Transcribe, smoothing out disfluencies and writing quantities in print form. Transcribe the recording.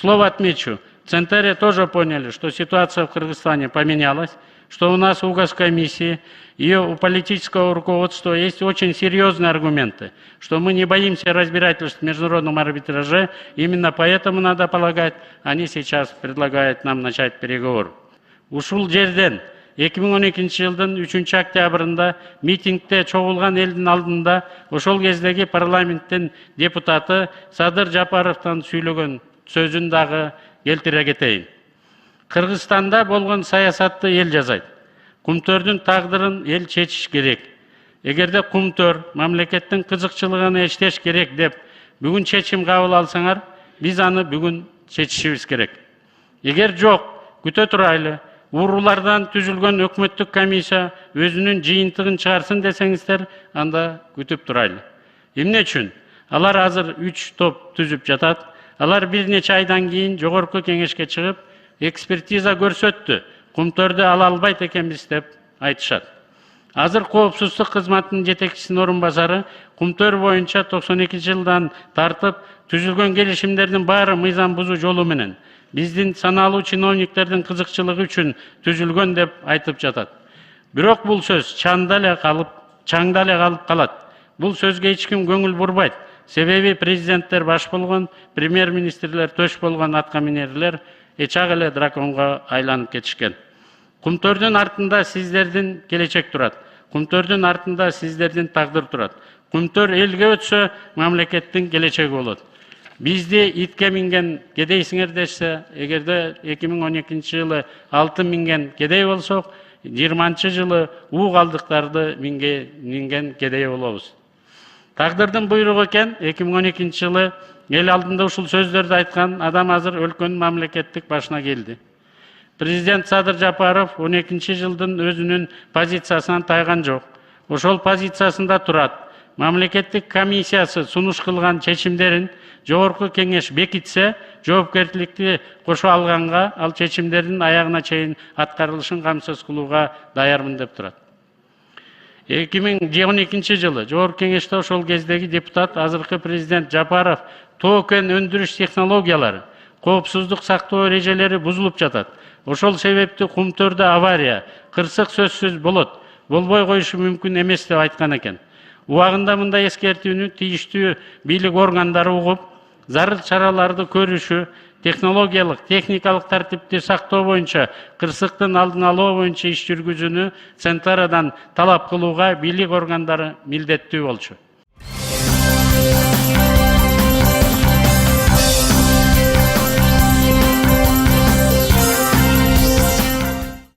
слово отмечу. В Центре тоже поняли, что ситуация в Кыргызстане поменялась, что у нас у госкомиссии и у политического руководства есть очень серьезные аргументы, что мы не боимся разбирательств в международном арбитраже, именно поэтому, надо полагать, они сейчас предлагают нам начать переговоры. Ушул жерден 2012 жылдын 3 октябрында митингде чогулган элдин алдында ошол кездеги парламенттин депутаты Садыр Жапаровдун сүйлөгөн сөзүн дагы келтире кетейин. Кыргызстанда болгон саясатты эл жасайт. Кумтөрдүн тагдырын эл чечиш керек. Эгерде Кумтөр мамлекеттин кызыкчылыгын эчтеш керек деп бүгүн чечим кабыл алсаңар, биз аны бүгүн чечишибиз керек. Эгер жок, күтө турайлы, уурулардан түзүлгөн өкмөттүк комиссия өзүнүн жыйынтыгын чыгарсын десеңиздер, анда күтүп турайлы. Эмне үчүн? Алар азыр 3 топ түзүп жатат. Алар бир нече айдан кийин жогорку кеңешке чыгып, экспертиза көрсөттү. Кумтөрдү ала албайт экенбиз деп айтышат. Азыр коопсуздук кызматынын жетекчисинин орун басары Кумтөр боюнча 92 жылдан тартып түзүлгөн келишимдердин баары мыйзам бузуу жолу менен биздин саналуу чиновниктердин кызыкчылыгы үчүн түзүлгөн деп айтып жатат. Бирок бул сөз чаңда эле калып калат. Бул сөзгө эч ким көңүл бурбайт. Себеби президенттер баш болгон, премьер-министрлер төш болгон аткаминерлер эчак эле драконго айланып кетишкен. Кумтөрдүн артында сиздердин келечек турат. Кумтөрдүн артында сиздердин тагдыр турат. Кумтөр элге өтсө, мамлекеттин келечеги болот. Бизди итке минген кедейсиңер дешсе, эгерде 2012 жылы 6 минген кедей болсок, 20 жылы уу калдыктарды минген кедей болобуз. Тагдырдын буйругу экен, 2012 жылы эл алдында ушул сөздөрдү айткан адам азыр өлкөнүн мамлекеттик башына келди. Президент Садыр Жапаров 12 жылдын өзүнүн позициясынан тайган жок. Ошол позициясында турат. Мамлекеттик комиссиясы сунуш кылган чечимдерин жогорку кеңеш бекитсе, жоопкерчиликти кошо алганга, ал чечимдердин аягына чейин аткарылышын камсыз кылууга даярмын деп турат. 2012 жылы жогорку кеңеште ошол кездеги депутат, азыркы президент Жапаров тоо кен өндүрүш технологиялары, коопсуздук сактоо эрежелери бузулуп жатат. Ошол себепти Кумтөрдө авария, кырсык сөзсүз болот, болбой коюшу мүмкүн эмес деп айткан экен. Убагында мындай эскертүүнү тийиштүү бийлик органдары угуп, зарыл чараларды көрүшү, технологиялык, техникалык тартипти сактоо боюнча, кырсыктын алдын алуу боюнча иш жүргүзүүнү Центрадан талап кылууга бийлик органдары милдеттүү болчу.